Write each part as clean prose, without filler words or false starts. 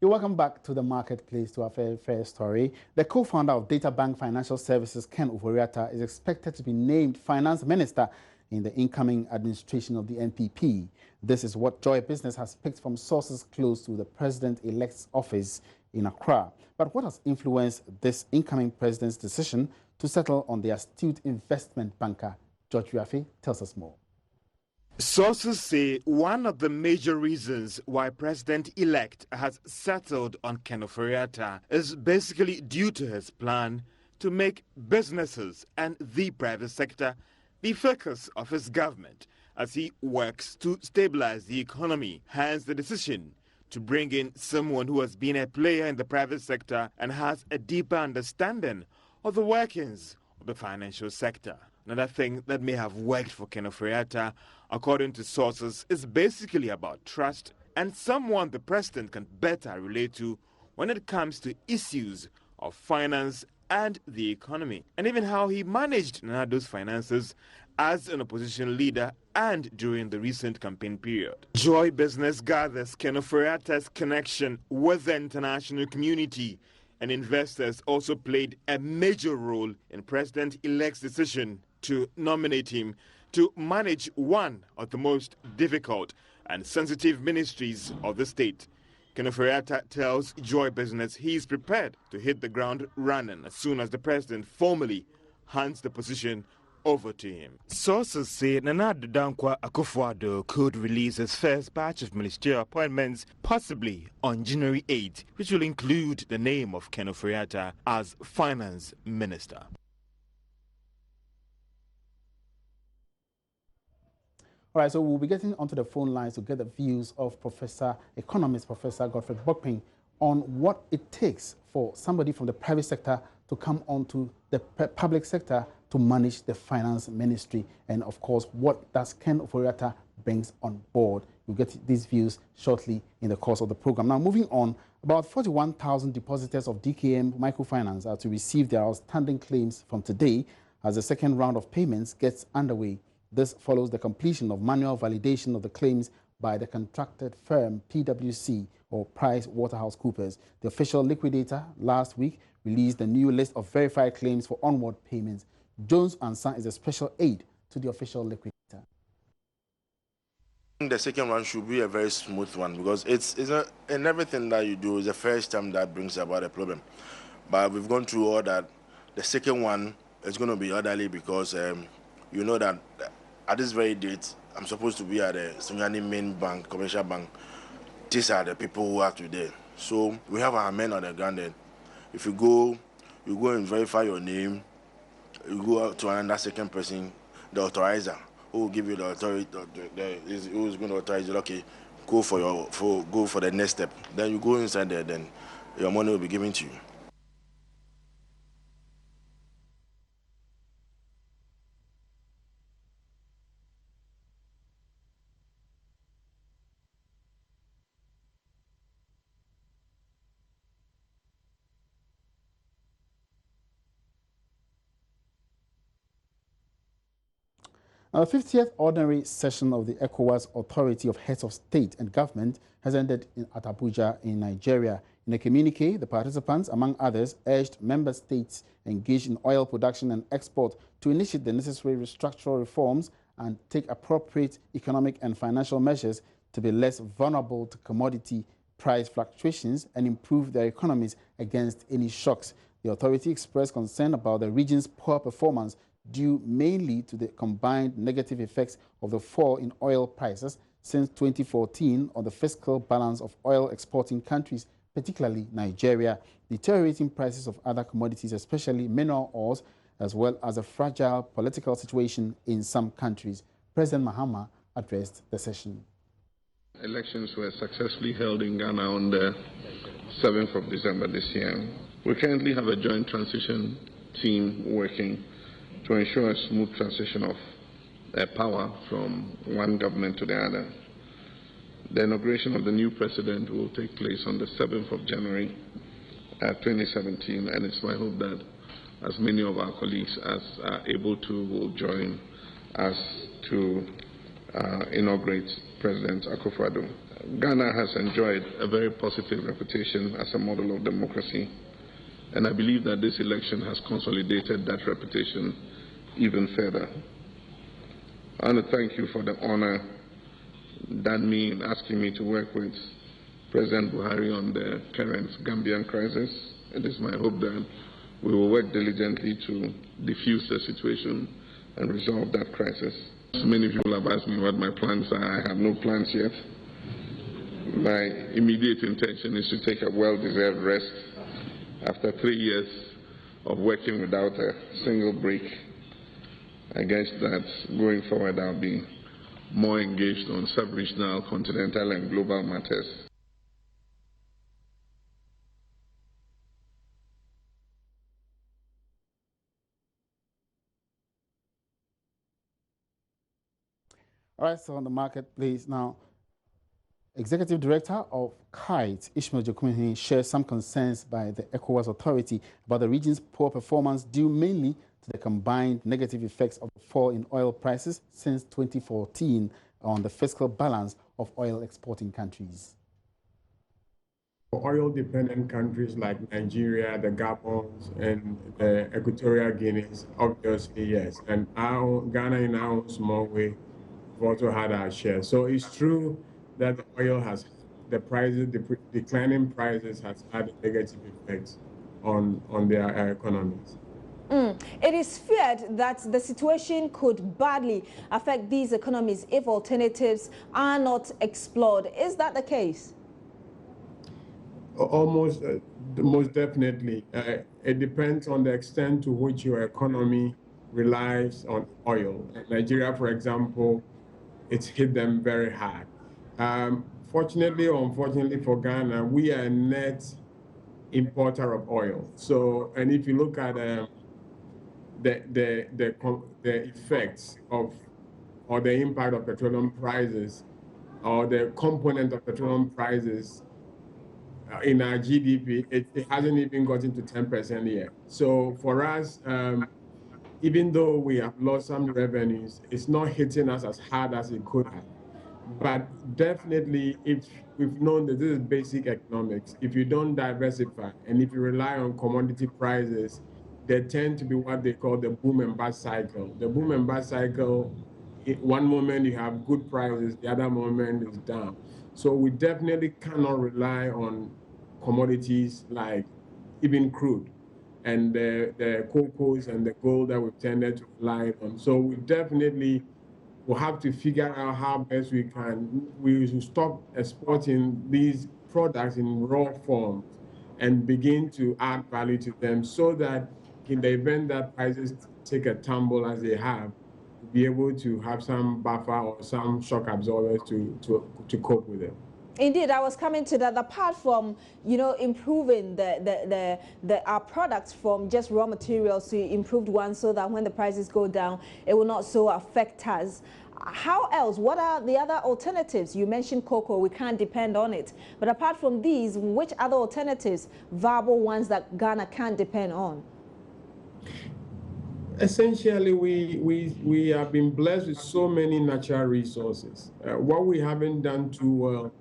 You're welcome back to the marketplace to our fair story. The co-founder of Data Bank Financial Services, Ken Ofori-Atta, is expected to be named finance minister in the incoming administration of the NPP. This is what Joy Business has picked from sources close to the president-elect's office in Accra. But what has influenced this incoming president's decision to settle on the astute investment banker? George Yafe tells us more. Sources say one of the major reasons why President-elect has settled on Ken Ofori-Atta is basically due to his plan to make businesses and the private sector the focus of his government as he works to stabilize the economy. Hence the decision to bring in someone who has been a player in the private sector and has a deeper understanding of the workings of the financial sector. Another thing that may have worked for Ken Ofori-Atta, according to sources, is basically about trust and someone the president can better relate to when it comes to issues of finance and the economy, and even how he managed Nanado's finances as an opposition leader and during the recent campaign period. Joy Business gathers Ken Ofori-Atta's connection with the international community, and investors also played a major role in President-elect's decision to nominate him to manage one of the most difficult and sensitive ministries of the state. Ken Ofori-Atta tells Joy Business he is prepared to hit the ground running as soon as the president formally hands the position over to him. Sources say Nana Addo Dankwa Akufo-Addo could release his first batch of ministerial appointments possibly on January 8, which will include the name of Ken Ofori-Atta as finance minister. All right, so we'll be getting onto the phone lines to get the views of economist Professor Godfrey Bokpin on what it takes for somebody from the private sector to come onto the public sector to manage the finance ministry. And of course, what does Ken Ofori-Atta brings on board? You'll get these views shortly in the course of the program. Now, moving on, about 41,000 depositors of DKM Microfinance are to receive their outstanding claims from today as the second round of payments gets underway. This follows the completion of manual validation of the claims by the contracted firm PwC or PricewaterhouseCoopers. The official liquidator last week released a new list of verified claims for onward payments. Jones & Son is a special aid to the official liquidator. The second one should be a very smooth one because it's in everything that you do is the first time that brings about a problem. But we've gone through all that. The second one is going to be orderly because you know that at this very date, I'm supposed to be at the Sunyani main bank, commercial bank. These are the people who are today. So we have our men on the ground then. If you go and verify your name, you go out to another second person, the authorizer, who will give you the authority, who is going to authorize you, okay, go for the next step. Then you go inside there, then your money will be given to you. Now, the 50th ordinary session of the ECOWAS Authority of Heads of State and Government has ended at Abuja in Nigeria. In a communique, the participants, among others, urged member states engaged in oil production and export to initiate the necessary structural reforms and take appropriate economic and financial measures to be less vulnerable to commodity price fluctuations and improve their economies against any shocks. The authority expressed concern about the region's poor performance due mainly to the combined negative effects of the fall in oil prices since 2014 on the fiscal balance of oil exporting countries, particularly Nigeria, deteriorating prices of other commodities, especially mineral ores, as well as a fragile political situation in some countries. President Mahama addressed the session. Elections were successfully held in Ghana on the 7th of December this year. We currently have a joint transition team working to ensure a smooth transition of power from one government to the other. The inauguration of the new president will take place on the 7th of January 2017, and it's my hope that as many of our colleagues as are able to will join us to inaugurate President Akufo-Addo. Ghana has enjoyed a very positive reputation as a model of democracy, and I believe that this election has consolidated that reputation even further. I want to thank you for the honor done me in asking me to work with President Buhari on the current Gambian crisis. It is my hope that we will work diligently to defuse the situation and resolve that crisis. Many people have asked me what my plans are. I have no plans yet. My immediate intention is to take a well-deserved rest after 3 years of working without a single break. Against that, going forward, I'll be more engaged on sub-regional, continental, and global matters. All right, so on the marketplace now, Executive Director of KITE, Ishmael Jokumehin, shares some concerns by the ECOWAS authority about the region's poor performance due mainly to the combined negative effects of the fall in oil prices since 2014 on the fiscal balance of oil exporting countries. For oil-dependent countries like Nigeria, the Gabons, and the Equatorial Guineas, obviously, yes. And Ghana, in our own small way, we've also had our share. So it's true that the oil has, the prices, the declining prices has had a negative effect on their economies. It is feared that the situation could badly affect these economies if alternatives are not explored. Is that the case? Almost, most definitely. It depends on the extent to which your economy relies on oil. Nigeria, for example, it's hit them very hard. Fortunately or unfortunately for Ghana, we are a net importer of oil. So, and if you look at the effects of or the impact of petroleum prices or the component of petroleum prices in our GDP, it hasn't even gotten to 10% yet. So for us, even though we have lost some revenues, it's not hitting us as hard as it could have. But definitely, if we've known that this is basic economics, if you don't diversify and if you rely on commodity prices, they tend to be what they call the boom and bust cycle. The boom and bust cycle, one moment you have good prices, the other moment is down. So we definitely cannot rely on commodities like even crude and the cocos and the gold that we've tended to rely on. So we definitely will have to figure out how best we should stop exporting these products in raw form and begin to add value to them so that in the event that prices take a tumble as they have, be able to have some buffer or some shock absorbers to cope with it. Indeed, I was coming to that. Apart from, you know, improving our products from just raw materials to improved ones so that when the prices go down, it will not so affect us. How else? What are the other alternatives? You mentioned cocoa, we can't depend on it. But apart from these, which other alternatives, viable ones that Ghana can't depend on? Essentially, we have been blessed with so many natural resources. What we haven't done too well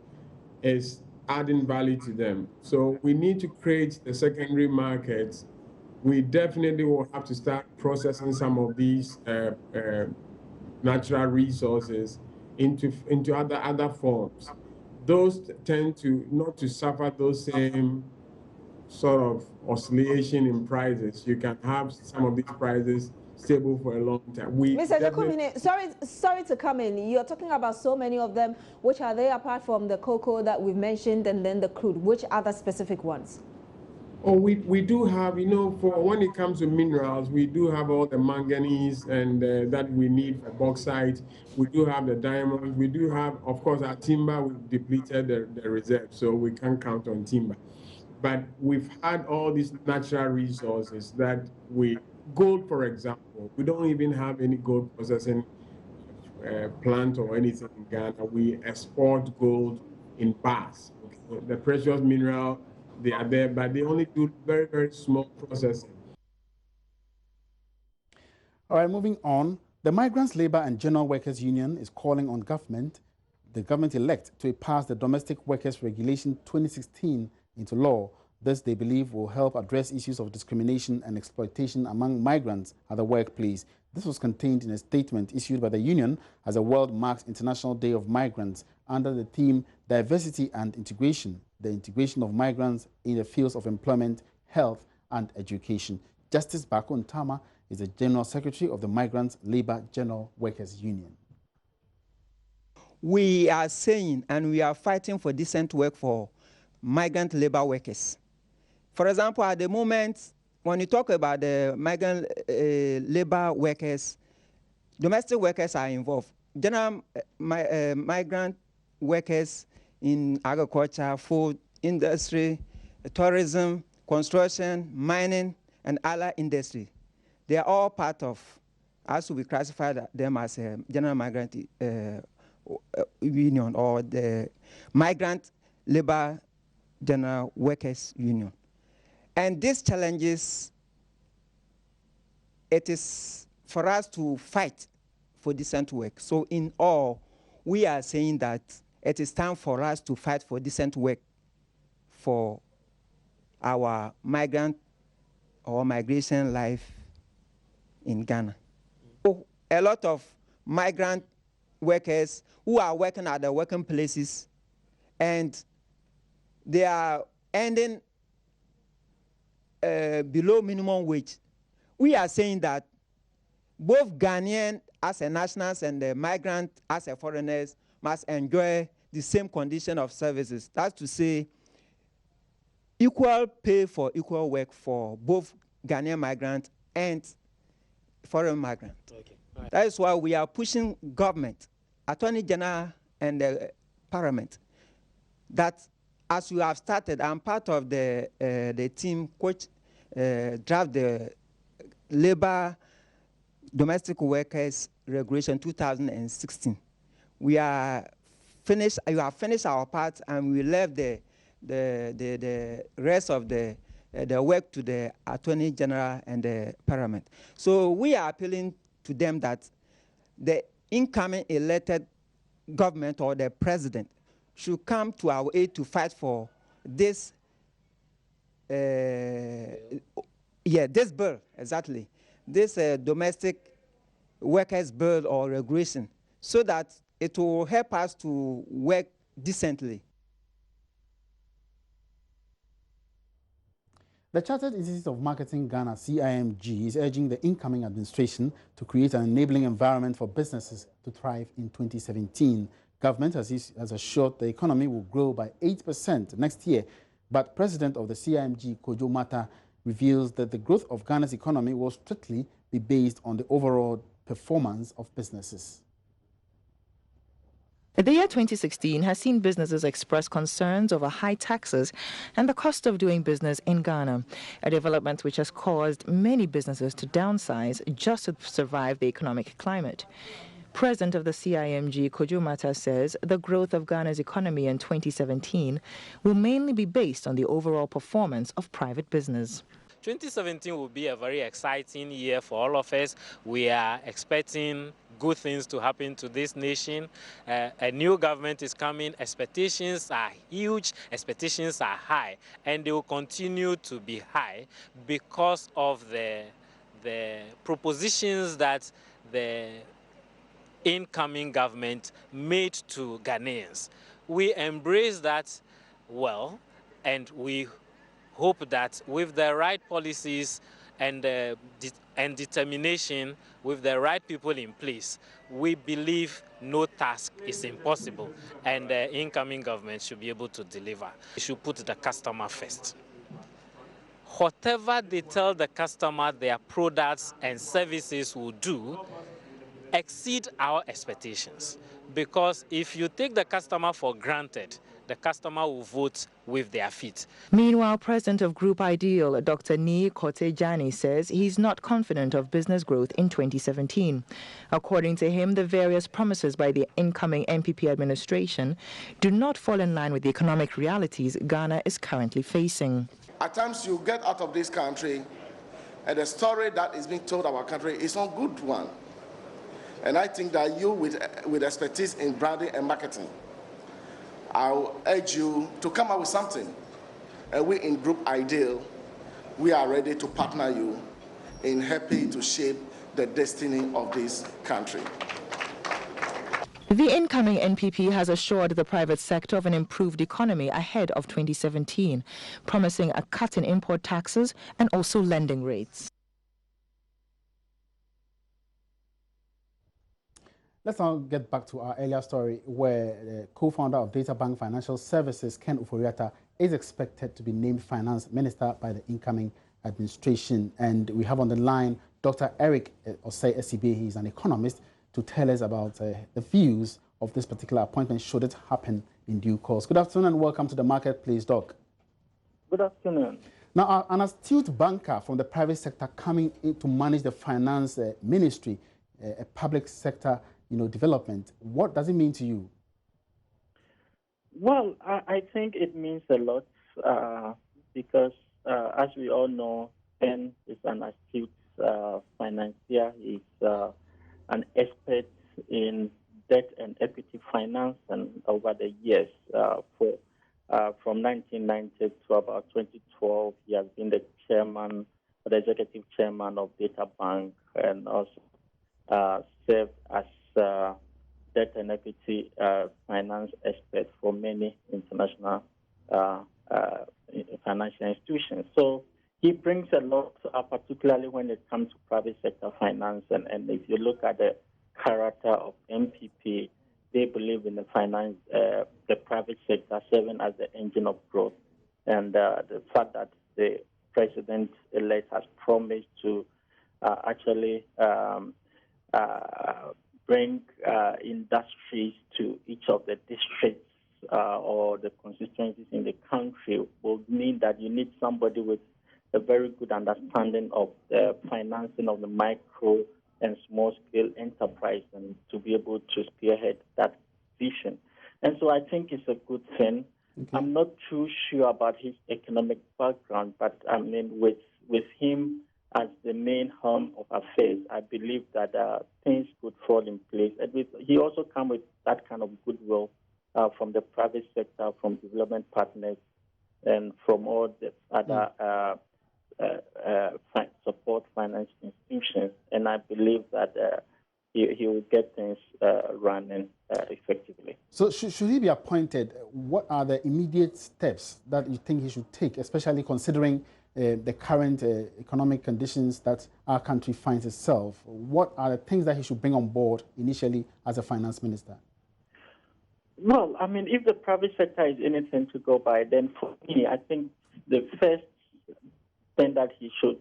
is adding value to them. So we need to create the secondary markets. We definitely will have to start processing some of these natural resources into other forms. Those tend to not to suffer those same sort of oscillation in prices. You can have some of these prices stable for a long time. Mr. Jokumene, sorry to come in. You're talking about so many of them. Which are they apart from the cocoa that we've mentioned and then the crude? Which other specific ones? Oh, we do have, you know, for when it comes to minerals, we do have all the manganese and that we need for bauxite. We do have the diamonds. We do have, of course, our timber. We've depleted the reserve, so we can't count on timber. But we've had all these natural resources that gold, for example, we don't even have any gold processing plant or anything in Ghana. We export gold in bars. Okay? The precious mineral, they are there, but they only do very, very small processing. All right, moving on. The Migrants Labour and General Workers Union is calling on government the government-elect to pass the Domestic Workers Regulation 2016 into law. This, they believe, will help address issues of discrimination and exploitation among migrants at the workplace. This was contained in a statement issued by the union as the world marks International Day of Migrants under the theme Diversity and Integration, the integration of migrants in the fields of employment, health and education. Justice Bako Ntama is the General Secretary of the Migrants Labour General Workers Union. We are saying and we are fighting for decent work for migrant labor workers. For example, at the moment, when you talk about the migrant labor workers, domestic workers are involved. General migrant workers in agriculture, food, industry, tourism, construction, mining, and other industry. They are all part of, as we classify them as a general migrant union or the migrant labor general workers union. And these challenges, it is for us to fight for decent work. So in all, we are saying that it is time for us to fight for decent work for our migrant or migration life in Ghana. So a lot of migrant workers who are working at the working places and they are earning below minimum wage. We are saying that both Ghanaian as a nationals and the migrant as a foreigners must enjoy the same condition of services. That's to say, equal pay for equal work for both Ghanaian migrants and foreign migrants. Okay. Right. That is why we are pushing government, Attorney General and the Parliament, that as we have started, I'm part of the team which draft the Labor Domestic Workers Regulation 2016. We have finished our part, and we left the rest of the work to the Attorney General and the Parliament. So we are appealing to them that the incoming elected government or the president should come to our aid to fight for this, this bill, exactly, this domestic workers bill or regulation, so that it will help us to work decently. The Chartered Institute of Marketing Ghana, CIMG, is urging the incoming administration to create an enabling environment for businesses to thrive in 2017. Government has assured the economy will grow by 8% next year, but President of the CIMG, Kojo Mata, reveals that the growth of Ghana's economy will strictly be based on the overall performance of businesses. The year 2016 has seen businesses express concerns over high taxes and the cost of doing business in Ghana, a development which has caused many businesses to downsize just to survive the economic climate. President of the CIMG, Kojo Mata, says the growth of Ghana's economy in 2017 will mainly be based on the overall performance of private business. 2017 will be a very exciting year for all of us. We are expecting good things to happen to this nation. A new government is coming. Expectations are huge, expectations are high, and they will continue to be high because of the propositions that the incoming government made to Ghanaians. We embrace that well, and we hope that with the right policies and determination, with the right people in place, we believe no task is impossible, and the incoming government should be able to deliver. We should put the customer first. Whatever they tell the customer their products and services will do exceed our expectations, because if you take the customer for granted, the customer will vote with their feet. Meanwhile, President of Group Ideal, Dr. Nii Kotejani, says he's not confident of business growth in 2017. According to him, the various promises by the incoming NPP administration do not fall in line with the economic realities Ghana is currently facing. At times you get out of this country and the story that is being told about our country is not a good one. And I think that you with expertise in branding and marketing I'll urge you to come up with something. And we in Group Ideal, we are ready to partner you in helping to shape the destiny of this country. The incoming NPP has assured the private sector of an improved economy ahead of 2017, promising a cut in import taxes and also lending rates. Let's now get back to our earlier story where the co-founder of Data Bank Financial Services, Ken Ofori-Atta, is expected to be named finance minister by the incoming administration. And we have on the line Dr. Eric Osei Esibe. He's an economist, to tell us about the views of this particular appointment should it happen in due course. Good afternoon and welcome to the Marketplace, Doc. Good afternoon. Now, an astute banker from the private sector coming in to manage the finance ministry, a public sector development, what does it mean to you? Well, I think it means a lot because, as we all know, Ken is an astute financier. He's an expert in debt and equity finance, and over the years, from 1990 to about 2012, he has been the chairman, the executive chairman of Data Bank, and also served as debt and equity finance expert for many international financial institutions. So he brings a lot, particularly when it comes to private sector finance. And if you look at the character of MPP, they believe in the finance, the private sector serving as the engine of growth. And the fact that the president-elect has promised to actually bring industries to each of the districts or the constituencies in the country will mean that you need somebody with a very good understanding of the financing of the micro and small-scale enterprise and to be able to spearhead that vision. And so I think it's a good thing. Okay. I'm not too sure about his economic background, but I mean, with him as the main helm of affairs, I believe that things could fall in place. And he also comes with that kind of goodwill from the private sector, from development partners, and from all the other support finance institutions. And I believe that he will get things running effectively. So should he be appointed, what are the immediate steps that you think he should take, especially considering the current economic conditions that our country finds itself? What are the things that he should bring on board initially as a finance minister? Well, I mean, if the private sector is anything to go by, then for me, I think the first thing that he should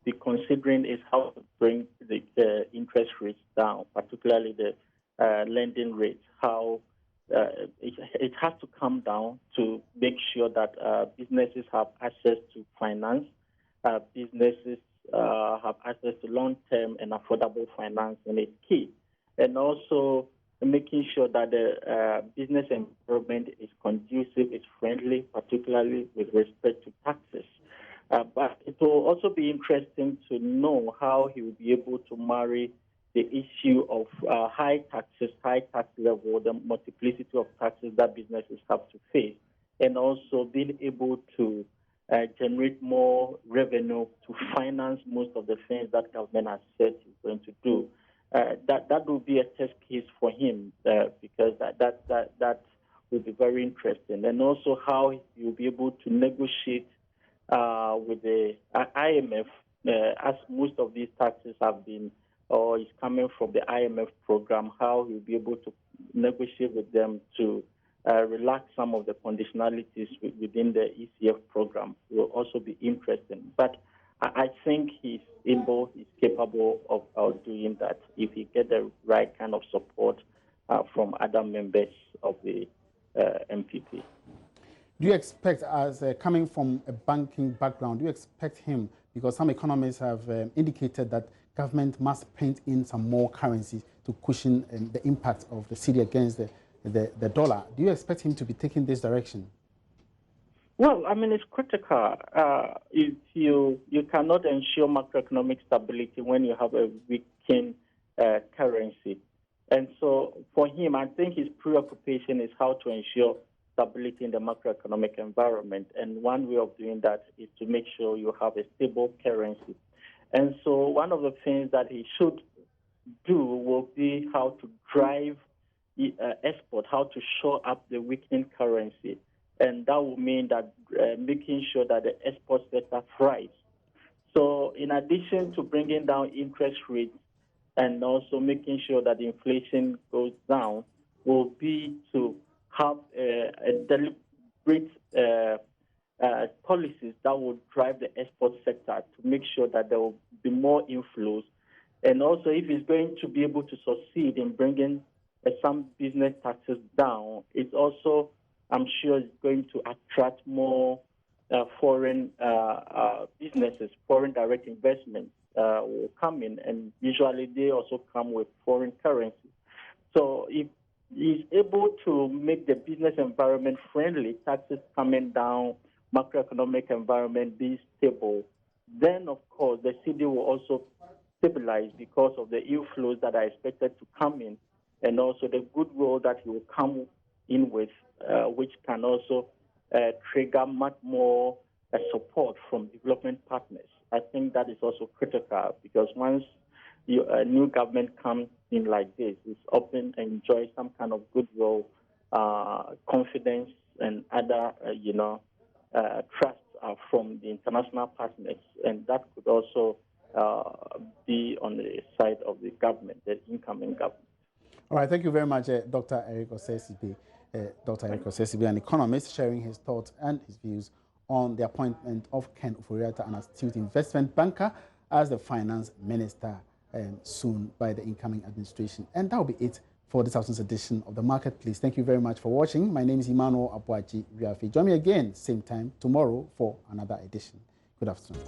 be considering is how to bring the interest rates down, particularly the lending rates, how it has to come down to make sure that businesses have access to finance, businesses have access to long-term and affordable finance, and it's key. And also making sure that the business environment is conducive, is friendly, particularly with respect to taxes. But it will also be interesting to know how he will be able to marry the issue of high taxes, high tax level, the multiplicity of taxes that businesses have to face, and also being able to generate more revenue to finance most of the things that government has said is going to do. That will be a test case for him because that will be very interesting, and also how he will be able to negotiate with the IMF, as most of these taxes have been or is coming from the IMF program, how he'll be able to negotiate with them to relax some of the conditionalities within the ECF program will also be interesting. But I think he's able, he's capable of doing that if he gets the right kind of support from other members of the MPP. Do you expect, as coming from a banking background, do you expect him, because some economists have indicated that government must print in some more currency to cushion the impact of the cedi against the dollar. Do you expect him to be taking this direction? Well, I mean, it's critical. If you cannot ensure macroeconomic stability when you have a weakened currency. And so for him, I think his preoccupation is how to ensure stability in the macroeconomic environment. And one way of doing that is to make sure you have a stable currency. And so one of the things that he should do will be how to drive export, how to shore up the weakening currency. And that will mean that making sure that the export sector thrives. So in addition to bringing down interest rates and also making sure that inflation goes down, will be to have a deliberate policies that will drive the export sector to make sure that there will be more inflows. And also, if it's going to be able to succeed in bringing some business taxes down, it's also, I'm sure, it's going to attract more foreign businesses, foreign direct investments will come in, and usually they also come with foreign currency. So if he's able to make the business environment friendly, taxes coming down, macroeconomic environment be stable, then of course the city will also stabilize because of the inflows that are expected to come in, and also the goodwill that he will come in with, which can also trigger much more support from development partners. I think that is also critical because once a new government comes in like this, it's often enjoy some kind of goodwill, confidence, and other, trust from the international partners, and that could also be on the side of the government, the incoming government. All right, thank you very much, Dr. Eric Osei-Sibe. Dr. Eric Osei-Sibe, an economist, sharing his thoughts and his views on the appointment of Ken Ofori-Atta, an astute investment banker, as the finance minister soon by the incoming administration. And that will be it for this afternoon's edition of The Marketplace. Thank you very much for watching. My name is Emmanuel Abuaji Riafi. Join me again, same time tomorrow for another edition. Good afternoon.